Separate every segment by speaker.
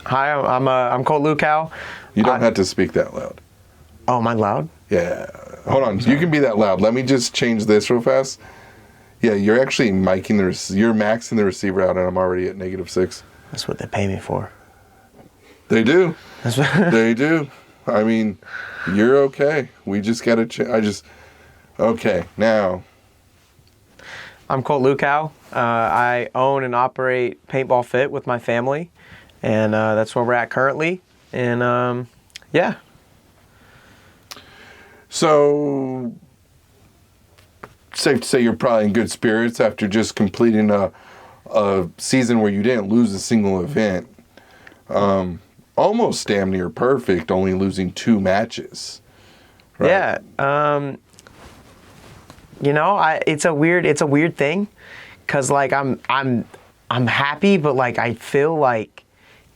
Speaker 1: Hi, I'm Colt Luckau.
Speaker 2: You don't have to speak that loud.
Speaker 1: Oh, am I loud?
Speaker 2: Yeah. Hold on. You can be that loud. Let me just change this real fast. Yeah, you're actually you're maxing the receiver out, and I'm already at -6.
Speaker 1: That's what they pay me for.
Speaker 2: They do. They do. I mean, you're okay. We just got to okay, now.
Speaker 1: I'm Colt Luckau. I own and operate Paintball Fit with my family, and that's where we're at currently. And yeah.
Speaker 2: So, safe to say you're probably in good spirits after just completing a season where you didn't lose a single event. Almost damn near perfect, only losing 2 matches. Right?
Speaker 1: Yeah. It's a weird thing, cause like I'm happy, but like I feel like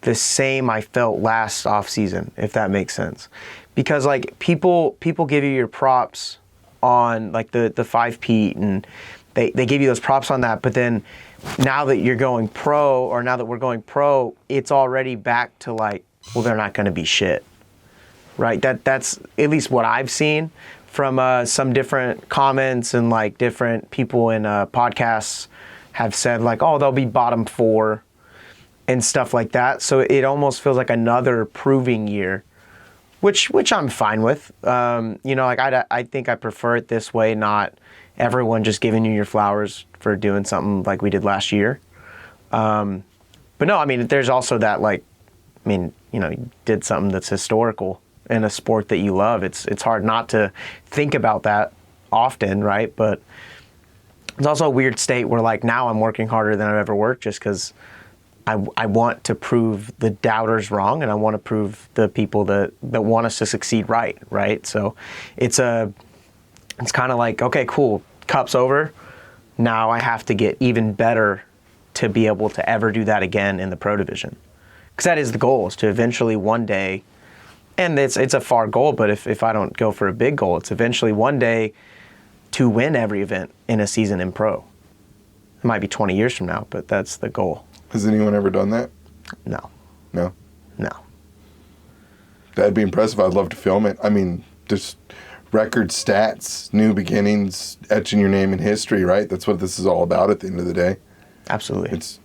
Speaker 1: the same I felt last off season, if that makes sense, because like people give you your props on like the 5-peat, and they give you those props on that, but then now that you're going pro, or now that we're going pro, it's already back to like, well, they're not going to be shit, right? That's at least what I've seen from some different comments, and like different people in podcasts have said like, oh, they'll be bottom 4 and stuff like that. So it almost feels like another proving year, which I'm fine with. Like I think I prefer it this way, not everyone just giving you your flowers for doing something like we did last year. But no, I mean, there's also that like, I mean, you did something that's historical in a sport that you love. It's hard not to think about that often, right? But it's also a weird state where like now I'm working harder than I've ever worked, just because I want to prove the doubters wrong, and I want to prove the people that want us to succeed right? So it's kind of like, okay, cool, cup's over. Now I have to get even better to be able to ever do that again in the pro division. Because that is the goal, is to eventually one day, and it's a far goal, but if I don't go for a big goal, it's eventually one day to win every event in a season in pro. It might be 20 years from now, but that's the goal.
Speaker 2: Has anyone ever done that?
Speaker 1: No.
Speaker 2: No?
Speaker 1: No.
Speaker 2: That'd be impressive. I'd love to film it. I mean, just record stats, new beginnings, etching your name in history, right? That's what this is all about at the end of the day.
Speaker 1: Absolutely.
Speaker 2: It's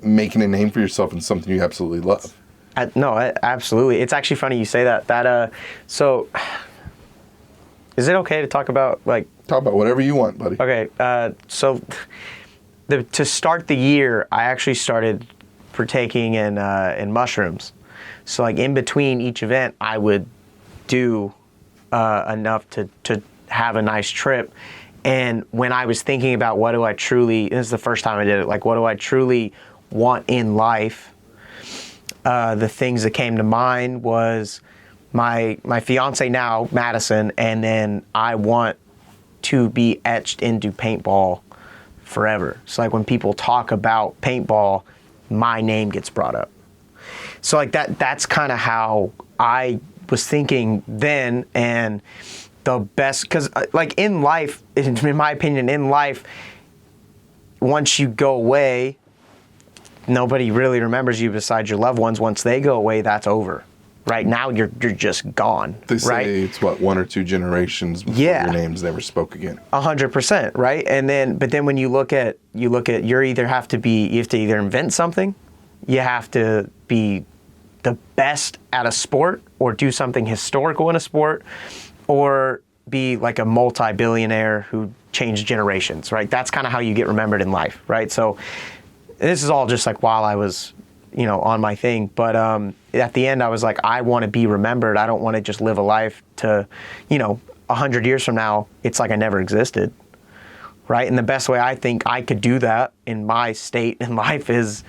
Speaker 2: making a name for yourself in something you absolutely love.
Speaker 1: Absolutely. It's actually funny you say that. So, is it okay to talk about like...
Speaker 2: Talk about whatever you want, buddy.
Speaker 1: Okay. So, to start the year, I actually started partaking in mushrooms. So, like in between each event, I would do enough to have a nice trip. And when I was thinking about what do I truly... This is the first time I did it. Like, what do I truly want in life? The things that came to mind was my fiance now, Madison, and then I want to be etched into paintball forever. So like when people talk about paintball, my name gets brought up. So like that's kind of how I was thinking then, and the best, because like in life, in my opinion, in life, once you go away, nobody really remembers you besides your loved ones. Once they go away, that's over. Right now, you're just gone.
Speaker 2: They say
Speaker 1: right?
Speaker 2: It's what, 1 or 2 generations before your name's never spoke again.
Speaker 1: 100%, right? And then, but then when you look at you have to either invent something, you have to be the best at a sport, or do something historical in a sport, or be like a multi-billionaire who changed generations, right? That's kind of how you get remembered in life, right? So this is all just like while I was, on my thing. But at the end, I was like, I want to be remembered. I don't want to just live a life to, 100 years from now, it's like I never existed, right? And the best way I think I could do that in my state in life is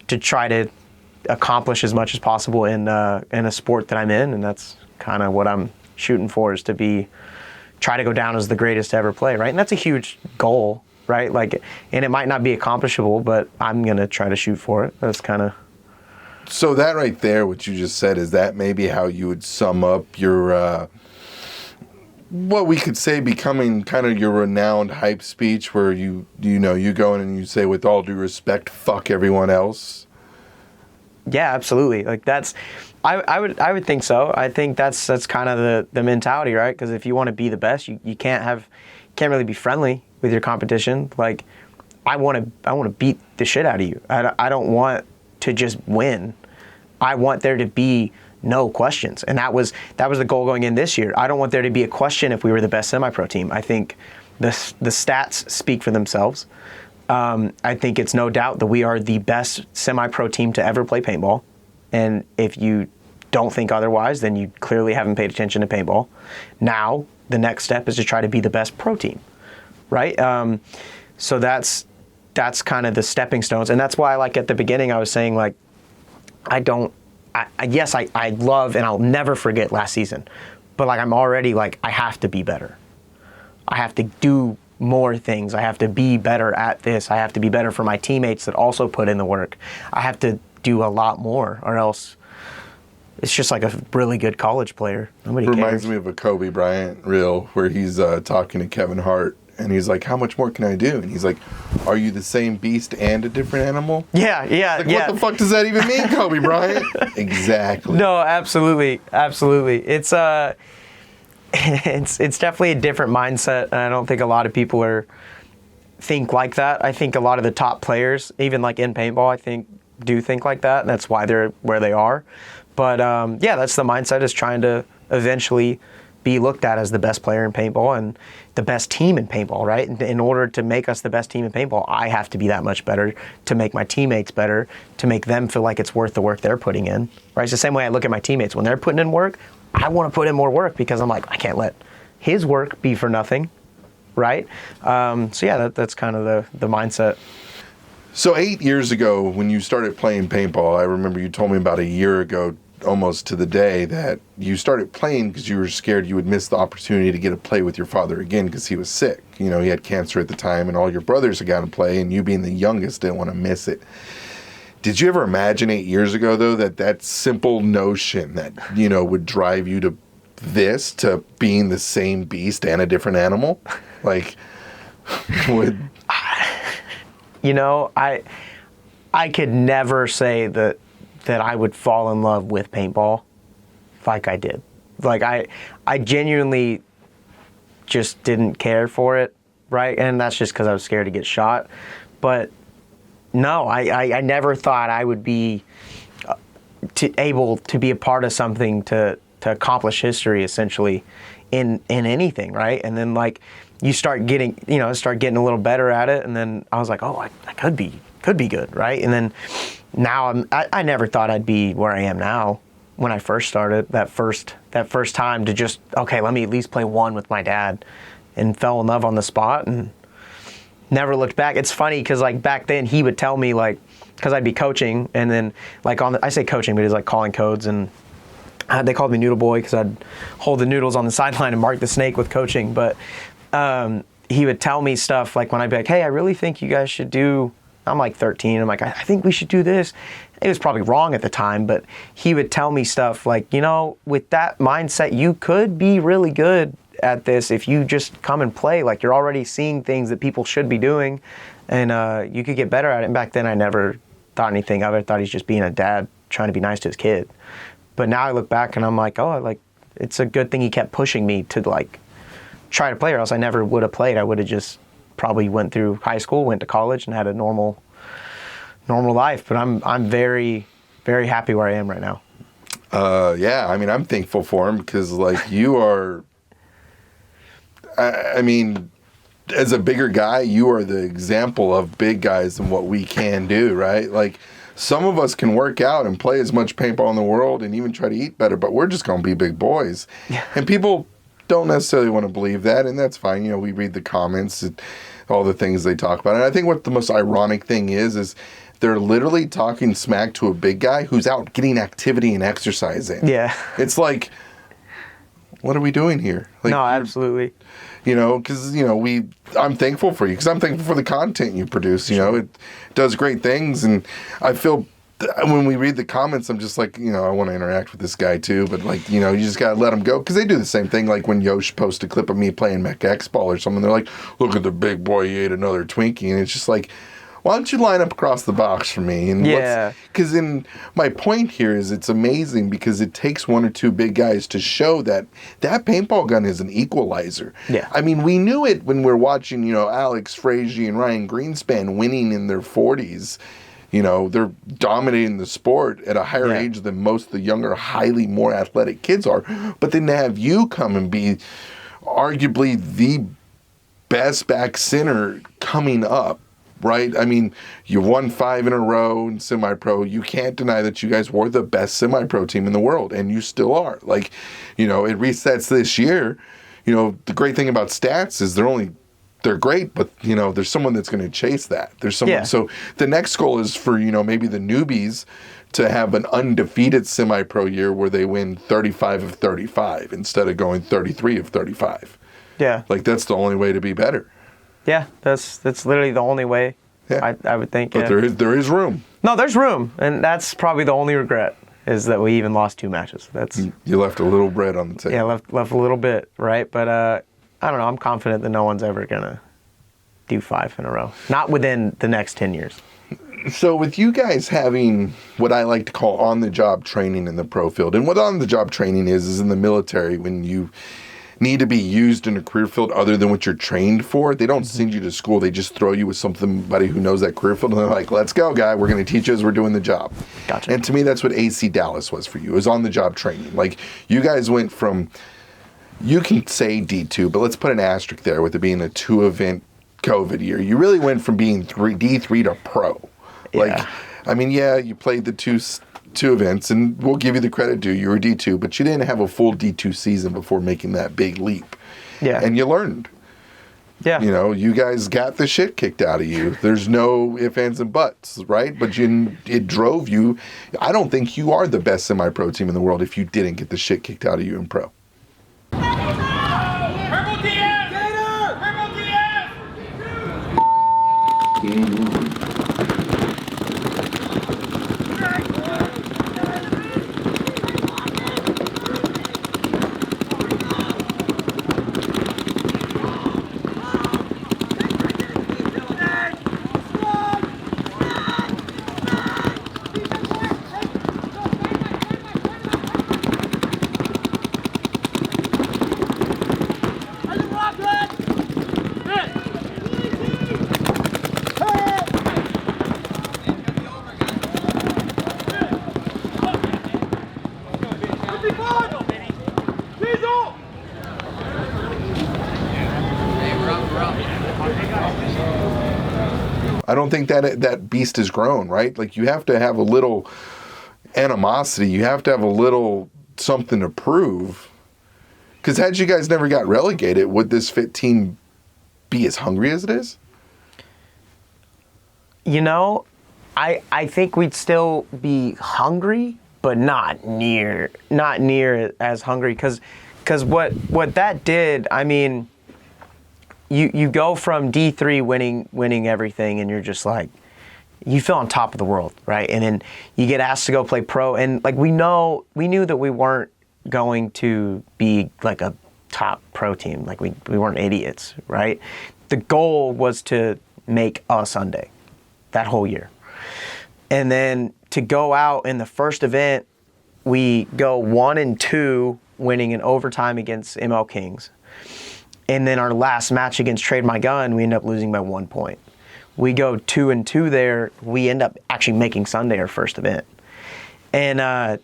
Speaker 1: to try to accomplish as much as possible in a sport that I'm in. And that's kind of what I'm shooting for, is to try to go down as the greatest to ever play, right? And that's a huge goal, right? Like, and it might not be accomplishable, but I'm going to try to shoot for it. That's kind of...
Speaker 2: So that right there, what you just said, is that maybe how you would sum up your, what we could say becoming kind of your renowned hype speech, where you go in and you say, with all due respect, fuck everyone else?
Speaker 1: Yeah, absolutely. Like I would think so. I think that's kind of the mentality, right? Because if you want to be the best, you can't really be friendly with your competition. Like I want to beat the shit out of you. I don't want to just win. I want there to be no questions, and that was the goal going in this year. I don't want there to be a question if we were the best semi-pro team. I think the stats speak for themselves. I think it's no doubt that we are the best semi-pro team to ever play paintball. And if you don't think otherwise, then you clearly haven't paid attention to paintball. Now, the next step is to try to be the best pro team, right? So that's kind of the stepping stones. And that's why, like, at the beginning, I was saying, like, I love and I'll never forget last season. But, like, I'm already, like, I have to be better. I have to do more things. I have to be better at this. I have to be better for my teammates that also put in the work. I have to do a lot more, or else it's just like a really good college player. Nobody cares.
Speaker 2: Reminds me of a Kobe Bryant reel where he's talking to Kevin Hart, and he's like, "How much more can I do?" And he's like, "Are you the same beast and a different animal?"
Speaker 1: Yeah.
Speaker 2: Like, what the fuck does that even mean, Kobe Bryant? Exactly.
Speaker 1: No, absolutely. It's definitely a different mindset, and I don't think a lot of people think like that. I think a lot of the top players, even like in paintball, I think do think like that, and that's why they're where they are. But that's the mindset, is trying to eventually be looked at as the best player in paintball and the best team in paintball, right? In order to make us the best team in paintball, I have to be that much better, to make my teammates better, to make them feel like it's worth the work they're putting in, right? It's the same way I look at my teammates. When they're putting in work, I want to put in more work, because I'm like, I can't let his work be for nothing, right? That's kind of the mindset.
Speaker 2: So 8 years ago, when you started playing paintball, I remember you told me about a year ago, almost to the day, that you started playing because you were scared you would miss the opportunity to get to play with your father again because he was sick. You know, he had cancer at the time, and all your brothers had gotten to play, and you being the youngest didn't want to miss it. Did you ever imagine 8 years ago, though, that simple notion that, you know, would drive you to being the same beast and a different animal? Like, would...
Speaker 1: You know, I could never say that I would fall in love with paintball like I did. Like, I genuinely just didn't care for it, right? And that's just because I was scared to get shot. But no, I never thought I would be able to be a part of something to accomplish history, essentially, in anything, right? And then, like, you start getting a little better at it, and then I was like, oh, I could be good, right? And then now I never thought I'd be where I am now. When I first started, that first time to just, okay, let me at least play one with my dad, and fell in love on the spot and never looked back. It's funny because, like, back then he would tell me, like, because I'd be coaching, and then, like, I say coaching, but it's like calling codes, and they called me Noodle Boy because I'd hold the noodles on the sideline and mark the snake with coaching. But he would tell me stuff, like, when I'd be like, hey, I really think you guys should do, I'm like 13, I'm like, I think we should do this. It was probably wrong at the time, but he would tell me stuff like, you know, with that mindset, you could be really good at this if you just come and play. Like, you're already seeing things that people should be doing, and you could get better at it. And back then I never thought anything of it. I thought he's just being a dad trying to be nice to his kid. But now I look back and I'm like, oh, like, it's a good thing he kept pushing me to, like, try to play, or else I never would have played. I would have just probably went through high school, went to college, and had a normal life. But I'm very, very happy where I am right now.
Speaker 2: Yeah, I mean, I'm thankful for him because, like, you are, I mean, as a bigger guy, you are the example of big guys and what we can do, right? Like, some of us can work out and play as much paintball in the world and even try to eat better, but we're just going to be big boys. Yeah. And people don't necessarily want to believe that, and that's fine. You know, we read the comments and all the things they talk about. And I think what the most ironic thing is they're literally talking smack to a big guy who's out getting activity and exercising. Yeah. It's like, what are we doing here? Like,
Speaker 1: no, absolutely.
Speaker 2: You know, because, you know, I'm thankful for you because I'm thankful for the content you produce. You know, it does great things. And I feel when we read the comments, I'm just like, you know, I want to interact with this guy too. But, like, you know, you just got to let him go because they do the same thing. Like when Yosh posts a clip of me playing Mech X-Ball or something, they're like, look at the big boy, he ate another Twinkie. And it's just like, Why don't you line up across the box for me? And
Speaker 1: Yeah.
Speaker 2: Because my point here is it's amazing because it takes one or two big guys to show that paintball gun is an equalizer.
Speaker 1: Yeah.
Speaker 2: I mean, we knew it when we're watching, Alex Frazier and Ryan Greenspan winning in their 40s. They're dominating the sport at a higher age than most of the younger, highly more athletic kids are. But then to have you come and be arguably the best back center coming up, right? I mean, you won 5 in a row in semi-pro. You can't deny that you guys were the best semi-pro team in the world, and you still are. Like, it resets this year. The great thing about stats is they're great, but, there's someone that's going to chase that. There's someone.
Speaker 1: Yeah.
Speaker 2: So the next goal is for, maybe the newbies to have an undefeated semi-pro year where they win 35 of 35 instead of going 33 of 35.
Speaker 1: Yeah.
Speaker 2: Like, that's the only way to be better.
Speaker 1: Yeah, that's literally the only way.
Speaker 2: Yeah.
Speaker 1: I would think.
Speaker 2: But there is room.
Speaker 1: No, there's room, and that's probably the only regret is that we even lost 2 matches. That's
Speaker 2: You left a little bread on the table.
Speaker 1: yeah, left a little bit, right? But I don't know. I'm confident that no one's ever gonna do 5 in a row. Not within the next 10 years.
Speaker 2: So with you guys having what I like to call on-the-job training in the pro field, and what on-the-job training is in the military when you need to be used in a career field other than what you're trained for. They don't send you to school. They just throw you with somebody who knows that career field, and they're like, let's go, guy. We're going to teach you as we're doing the job.
Speaker 1: Gotcha.
Speaker 2: And to me, that's what AC Dallas was for you. It was on-the-job training. Like, you guys went from, you can say D2, but let's put an asterisk there with it being a 2-event COVID year. You really went from being D3 to pro. Like,
Speaker 1: Yeah.
Speaker 2: I mean, you played the two events, and we'll give you the credit due. You were D2, but you didn't have a full D2 season before making that big leap.
Speaker 1: Yeah.
Speaker 2: And you learned.
Speaker 1: Yeah.
Speaker 2: You guys got the shit kicked out of you. There's no ifs, ands, and buts, right? But it drove you. I don't think you are the best semi-pro team in the world if you didn't get the shit kicked out of you in pro.
Speaker 3: Purple TF! Gator! Purple TF!
Speaker 2: I don't think that beast has grown, right? Like, you have to have a little animosity. You have to have a little something to prove. Because had you guys never got relegated, would this Fit team be as hungry as it is?
Speaker 1: I think we'd still be hungry, but not near as hungry. Because what that did, I mean, you go from D3 winning everything, and you're just like, you feel on top of the world, right? And then you get asked to go play pro, and like we knew that we weren't going to be like a top pro team. Like we weren't idiots, right? The goal was to make a Sunday that whole year. And then to go out in the first event, we go 1-2, winning in overtime against ML Kings. And then our last match against Trade My Gun, we end up losing by 1 point. We go 2-2 there. We end up actually making Sunday our first event. And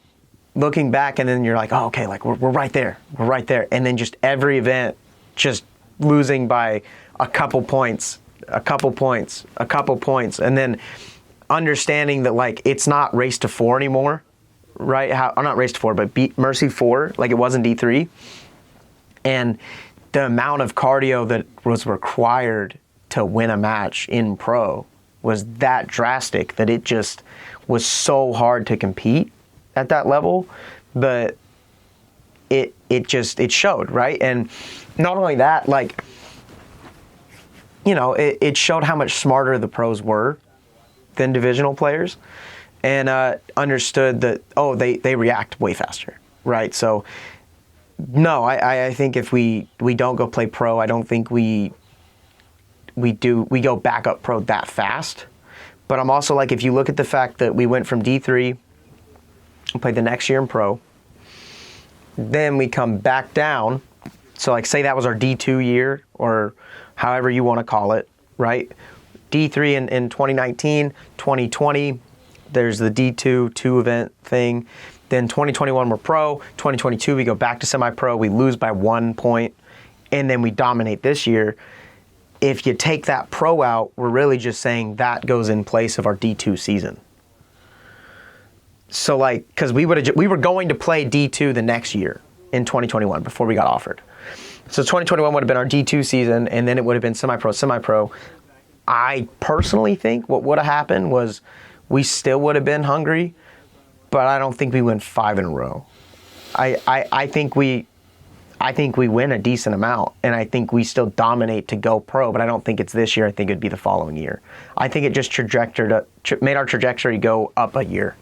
Speaker 1: looking back, and then you're like, oh, okay, like we're right there. We're right there. And then just every event, just losing by a couple points. And then understanding that, like, it's not race to 4 anymore, right? Not race to 4, but Mercy 4, like it was in D3. And the amount of cardio that was required to win a match in pro was that drastic that it just was so hard to compete at that level. But it showed, right? And not only that, like, it showed how much smarter the pros were than divisional players, and understood that, oh, they react way faster, right? So no, I think if we don't go play pro, I don't think we go back up pro that fast. But I'm also like, if you look at the fact that we went from D3 and played the next year in pro, then we come back down. So like say that was our D2 year or however you want to call it, right? D3 in 2019, 2020, there's the D2 event thing. Then 2021 we're pro, 2022 we go back to semi-pro, we lose by 1 point, and then we dominate this year. If you take that pro out, we're really just saying that goes in place of our D2 season. So like, because we were going to play D2 the next year in 2021 before we got offered. So 2021 would have been our D2 season, and then it would have been semi-pro. I personally think what would have happened was we still would have been hungry, but I don't think we win 5 in a row. I think we win a decent amount, and I think we still dominate to go pro, but I don't think it's this year. I think it'd be the following year. I think it just made our trajectory go up a year,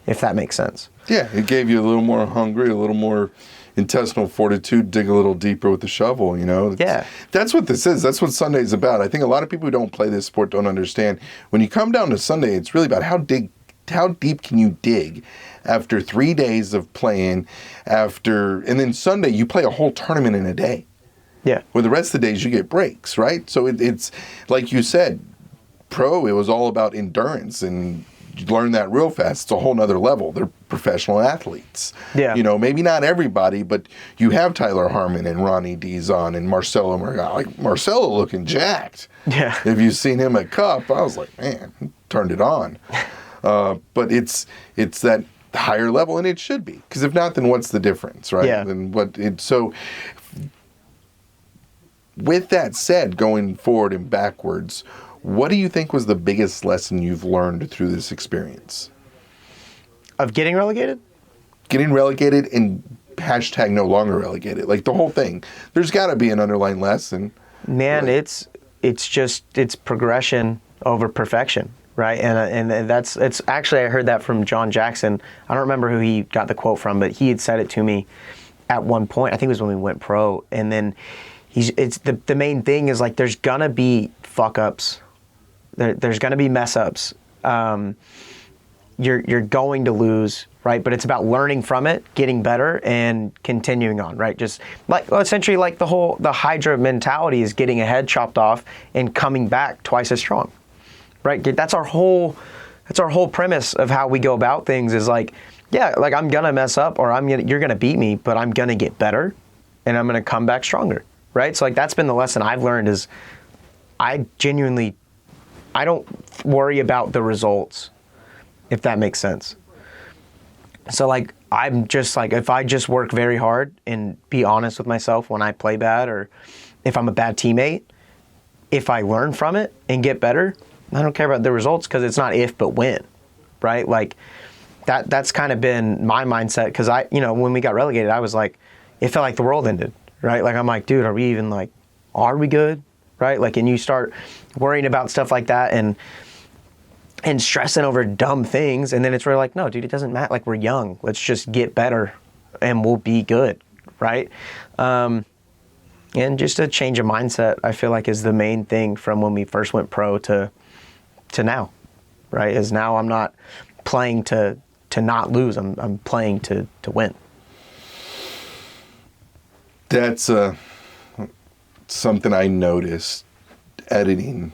Speaker 1: if that makes sense.
Speaker 2: Yeah, it gave you a little more hungry, a little more intestinal fortitude, dig a little deeper with the shovel, you know?
Speaker 1: Yeah.
Speaker 2: That's what this is. That's what Sunday's about. I think a lot of people who don't play this sport don't understand. When you come down to Sunday, it's really about how deep can you dig after 3 days of playing, and then Sunday you play a whole tournament in a day.
Speaker 1: Yeah.
Speaker 2: Where the rest of the days you get breaks, right? So it's like you said, pro, it was all about endurance, and you learn that real fast. It's a whole nother level. They're professional athletes.
Speaker 1: Yeah.
Speaker 2: You know, maybe not everybody, but you have Tyler Harmon and Ronnie Dizon and Marcelo Morgan. Like Marcelo looking jacked.
Speaker 1: Yeah.
Speaker 2: If you've seen him at Cup, I was like, man, he turned it on. But it's that higher level, and it should be. Because if not, then what's the difference, right?
Speaker 1: Yeah.
Speaker 2: So with that said, going forward and backwards, what do you think was the biggest lesson you've learned through this experience?
Speaker 1: Of getting relegated?
Speaker 2: Getting relegated and hashtag no longer relegated. Like the whole thing. There's got to be an underlying lesson.
Speaker 1: Man,
Speaker 2: Like,
Speaker 1: it's progression over perfection, right? And it's actually, I heard that from John Jackson. I don't remember who he got the quote from, but he had said it to me at one point. I think it was when we went pro. And then the main thing is like there's gonna be fuck ups. There's going to be mess ups. You're going to lose, right? But it's about learning from it, getting better, and continuing on, right? Just like essentially like the Hydra mentality is getting a head chopped off and coming back twice as strong, right? That's our whole premise of how we go about things. Is like, yeah, like I'm gonna mess up, or you're gonna beat me, but I'm gonna get better, and I'm gonna come back stronger, right? So like that's been the lesson I've learned is I don't worry about the results, if that makes sense. So like, I'm just like, if I just work very hard and be honest with myself when I play bad, or if I'm a bad teammate, if I learn from it and get better, I don't care about the results, because it's not if, but when, right? Like that's kind of been my mindset. Cause when we got relegated, I was like, it felt like the world ended, right? Like, I'm like, dude, are we good? Right? Like, and you start worrying about stuff like that and stressing over dumb things. And then it's really like, no, dude, it doesn't matter. Like, we're young. Let's just get better and we'll be good. Right? And just a change of mindset, I feel like, is the main thing from when we first went pro to now. Right? Is now I'm not playing to not lose. I'm playing to win. That's
Speaker 2: something I noticed editing.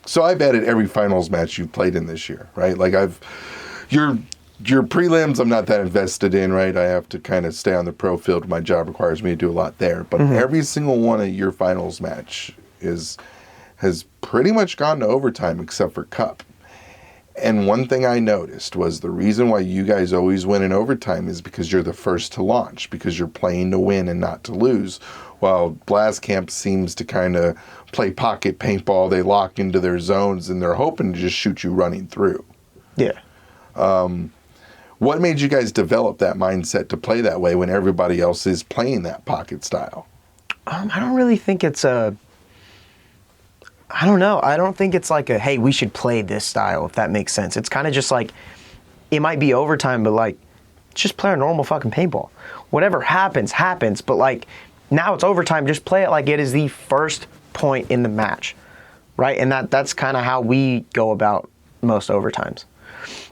Speaker 2: So I've edited every finals match you've played in this year, right? Like your prelims I'm not that invested in, right? I have to kind of stay on the pro field. My job requires me to do a lot there. But every single one of your finals match has pretty much gone to overtime except for Cup. And one thing I noticed was the reason why you guys always win in overtime is because you're the first to launch, because you're playing to win and not to lose. While Blast Camp seems to kind of play pocket paintball, they lock into their zones and they're hoping to just shoot you running through.
Speaker 1: Yeah.
Speaker 2: What made you guys develop that mindset to play that way when everybody else is playing that pocket style?
Speaker 1: I don't really think it's I don't know. I don't think it's like hey, we should play this style, if that makes sense. It's kind of just like, it might be overtime, but like, just play a normal fucking paintball. Whatever happens, happens. But like, now it's overtime. Just play it like it is the first point in the match, right? And that's kind of how we go about most overtimes.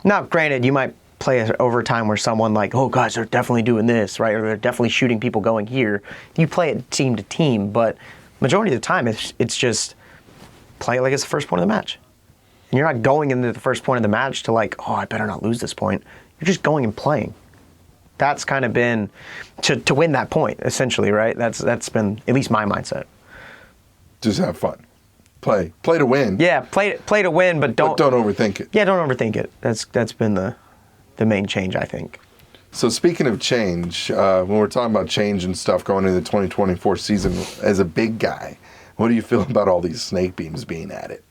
Speaker 1: Now, granted, you might play an overtime where someone like, oh, guys, they're definitely doing this, right? Or they're definitely shooting people going here. You play it team to team, but majority of the time, it's just play it like it's the first point of the match. And you're not going into the first point of the match to like, oh, I better not lose this point. You're just going and playing. That's kind of been to win that point, essentially, right? That's been at least my mindset.
Speaker 2: Just have fun. Play to win.
Speaker 1: Yeah, play to win, but don't
Speaker 2: overthink it.
Speaker 1: Yeah, don't overthink it. That's been the main change, I think.
Speaker 2: So speaking of change, when we're talking about change and stuff going into the 2024 season, as a big guy, what do you feel about all these snake beams being added?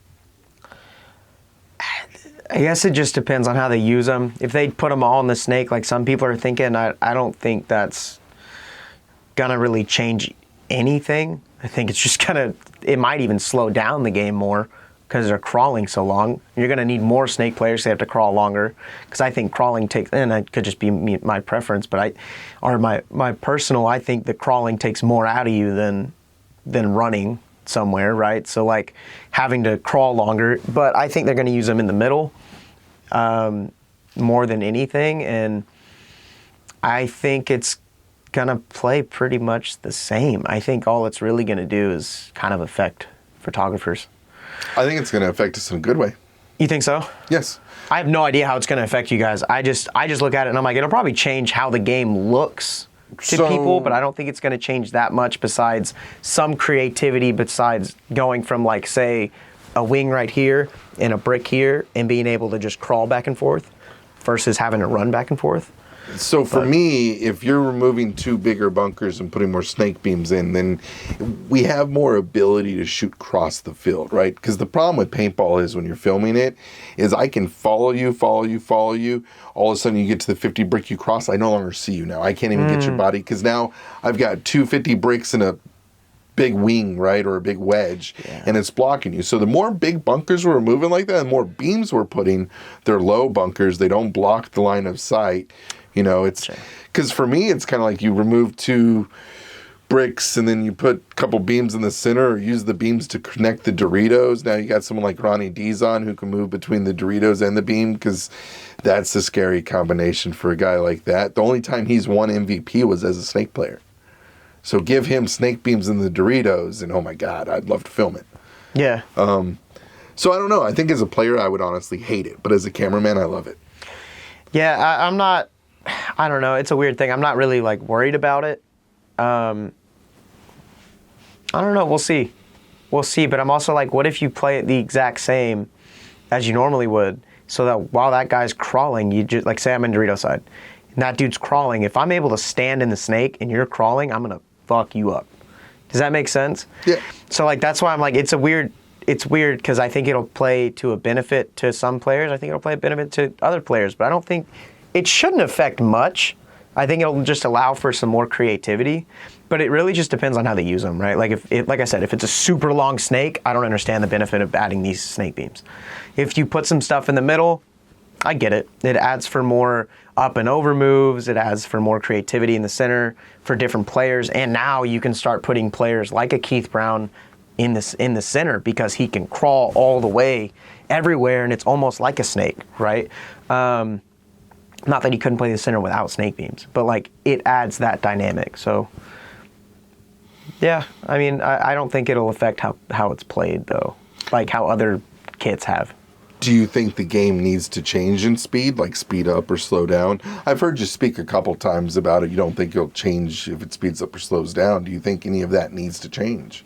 Speaker 1: I guess it just depends on how they use them. If they put them all in the snake, like some people are thinking, I don't think that's gonna really change anything. I think it's just it might even slow down the game more because they're crawling so long. You're gonna need more snake players, so they have to crawl longer. Because I think crawling takes, and it could just be my preference, but my personal, I think that crawling takes more out of you than running somewhere, right? So like having to crawl longer, but I think they're going to use them in the middle more than anything, and I think it's going to play pretty much the same. I think all it's really going to do is kind of affect photographers.
Speaker 2: I think it's going to affect us in a good way.
Speaker 1: You think so?
Speaker 2: Yes.
Speaker 1: I have no idea how it's going to affect you guys. I just look at it and I'm like, it'll probably change how the game looks to people, but I don't think it's going to change that much besides some creativity, besides going from like, say, a wing right here and a brick here and being able to just crawl back and forth versus having to run back and forth.
Speaker 2: So for me, if you're removing two bigger bunkers and putting more snake beams in, then we have more ability to shoot across the field, right? Because the problem with paintball is when you're filming it, is I can follow you. All of a sudden you get to the 50 brick you cross, I no longer see you now. I can't even get your body because now I've got 250 bricks and a big wing, right, or a big wedge, and it's blocking you. So the more big bunkers we're removing like that, the more beams we're putting, they're low bunkers. They don't block the line of sight. You know, it's because for me, it's kind of like you remove two bricks and then you put a couple beams in the center or use the beams to connect the Doritos. Now you got someone like Ronnie Dizon who can move between the Doritos and the beam because that's a scary combination for a guy like that. The only time he's won MVP was as a snake player. So give him snake beams in the Doritos and oh my God, I'd love to film it.
Speaker 1: Yeah.
Speaker 2: So I don't know. I think as a player, I would honestly hate it. But as a cameraman, I love it.
Speaker 1: Yeah, I'm not... I don't know. It's a weird thing. I'm not really like worried about it. I don't know. We'll see. But I'm also like, what if you play it the exact same as you normally would, so that while that guy's crawling, you just like say I'm in Dorito side, and that dude's crawling. If I'm able to stand in the snake and you're crawling, I'm gonna fuck you up. Does that make sense?
Speaker 2: Yeah.
Speaker 1: So like that's why I'm like, it's weird because I think it'll play to a benefit to some players. I think it'll play a benefit to other players, but I don't think. It shouldn't affect much. I think it'll just allow for some more creativity, but it really just depends on how they use them, right? Like like I said, if it's a super long snake, I don't understand the benefit of adding these snake beams. If you put some stuff in the middle, I get it. It adds for more up and over moves. It adds for more creativity in the center for different players. And now you can start putting players like a Keith Brown in the center because he can crawl all the way everywhere, and it's almost like a snake, right? Not that he couldn't play the center without snake beams, but like it adds that dynamic. So yeah, I mean, I don't think it'll affect how it's played though, like how other kits have.
Speaker 2: Do you think the game needs to change in speed, like speed up or slow down? I've heard you speak a couple times about it. You don't think it'll change if it speeds up or slows down. Do you think any of that needs to change?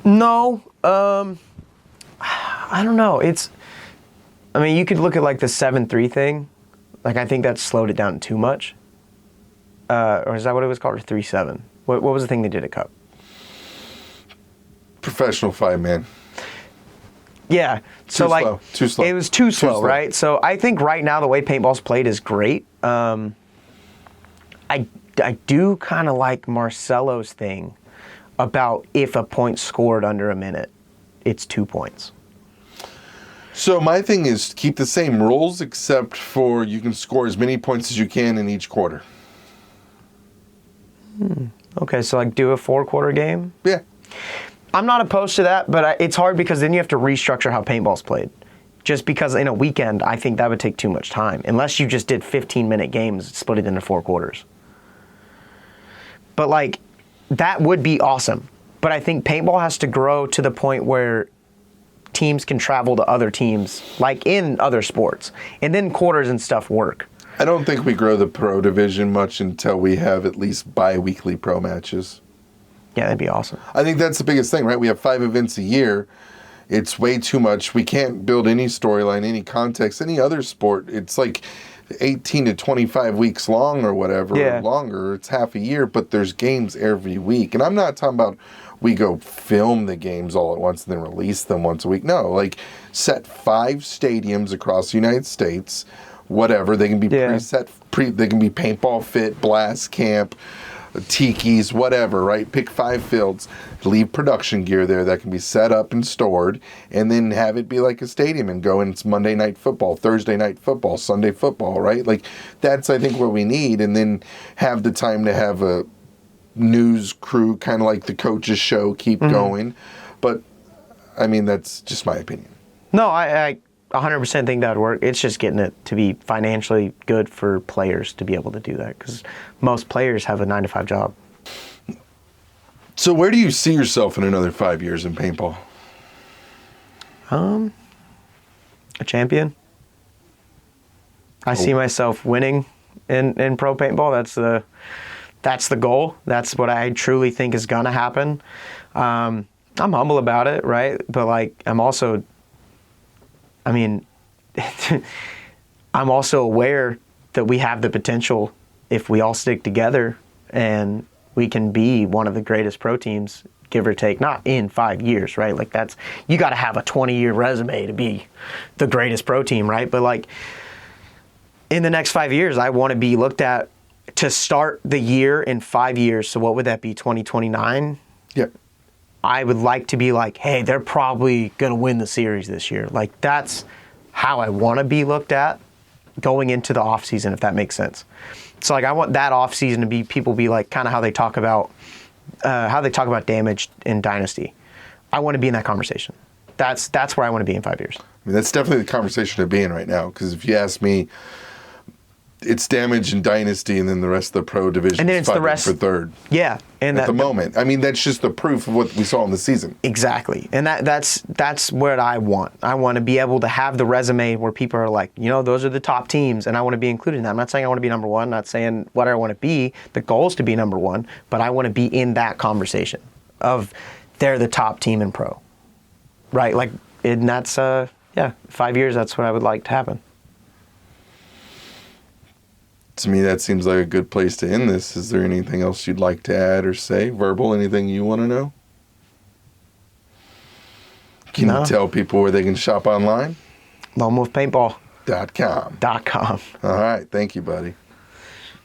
Speaker 1: No, I don't know. I mean, you could look at like the 7.3 thing. Like, I think that slowed it down too much. Or is that what it was called? Or 3.7? What was the thing they did at Cup?
Speaker 2: Professional fight, man.
Speaker 1: Yeah.
Speaker 2: Too slow.
Speaker 1: It was too slow, right? So I think right now the way paintball's played is great. I do kind of like Marcelo's thing about if a point scored under a minute, it's 2 points.
Speaker 2: So my thing is keep the same rules, except for you can score as many points as you can in each quarter.
Speaker 1: Okay, so like do a 4-quarter game?
Speaker 2: Yeah.
Speaker 1: I'm not opposed to that, but it's hard because then you have to restructure how paintball's played. Just because in a weekend, I think that would take too much time. Unless you just did 15-minute games, split it into 4 quarters. But like, that would be awesome. But I think paintball has to grow to the point where teams can travel to other teams, like in other sports. And then quarters and stuff work.
Speaker 2: I don't think we grow the pro division much until we have at least bi-weekly pro matches.
Speaker 1: Yeah, that'd be awesome.
Speaker 2: I think that's the biggest thing, right? We have 5 events a year. It's way too much. We can't build any storyline, any context, any other sport. It's like 18 to 25 weeks long or whatever, or longer. It's half a year, but there's games every week. And I'm not talking about we go film the games all at once and then release them once a week. No, like set 5 stadiums across the United States, whatever. They can be preset, they can be Paintball Fit, Blast Camp, Tiki's, whatever, right? Pick 5 fields, leave production gear there that can be set up and stored, and then have it be like a stadium and go, and it's Monday night football, Thursday night football, Sunday football, right? Like, that's, I think, what we need, and then have the time to have a news crew, kind of like the coach's show, keep going. But, I mean, that's just my opinion.
Speaker 1: No, I 100% think that would work. It's just getting it to be financially good for players to be able to do that, because most players have a 9-to-5 job.
Speaker 2: So where do you see yourself in another 5 years in paintball?
Speaker 1: A champion. I see myself winning in pro paintball. That's the goal. That's what I truly think is gonna happen. I'm humble about it, right? But like, I'm also aware that we have the potential, if we all stick together, and we can be one of the greatest pro teams, give or take, not in 5 years, right? Like, that's, you got to have a 20-year resume to be the greatest pro team, right? But like, in the next 5 years, I want to be looked at to start the year in 5 years. So what would that be, 2029?
Speaker 2: Yep.
Speaker 1: I would like to be like, hey, they're probably going to win the series this year. Like, that's how I want to be looked at going into the off season, if that makes sense. So like, I want that off season to be, people be like, kind of how they talk about damage in Dynasty. I want to be in that conversation. That's where I want to be in 5 years.
Speaker 2: I mean, that's definitely the conversation to be in right now. Because if you ask me, it's damage in Dynasty, and then the rest of the pro division
Speaker 1: and then
Speaker 2: is
Speaker 1: it's the rest
Speaker 2: for third.
Speaker 1: Yeah, and
Speaker 2: at the moment, I mean, that's just the proof of what we saw in the season.
Speaker 1: Exactly, and that's what I want. I want to be able to have the resume where people are like, you know, those are the top teams, and I want to be included in that. I'm not saying I want to be number 1. I'm not saying what I want to be. The goal is to be number 1, but I want to be in that conversation of they're the top team in pro, right? Like, and that's 5 years. That's what I would like to happen.
Speaker 2: To me, that seems like a good place to end this. Is there anything else you'd like to add or say? Verbal, anything you want to know? Can you tell people where they can shop online?
Speaker 1: LoneWolfPaintball.com.
Speaker 2: .com. All right. Thank you, buddy.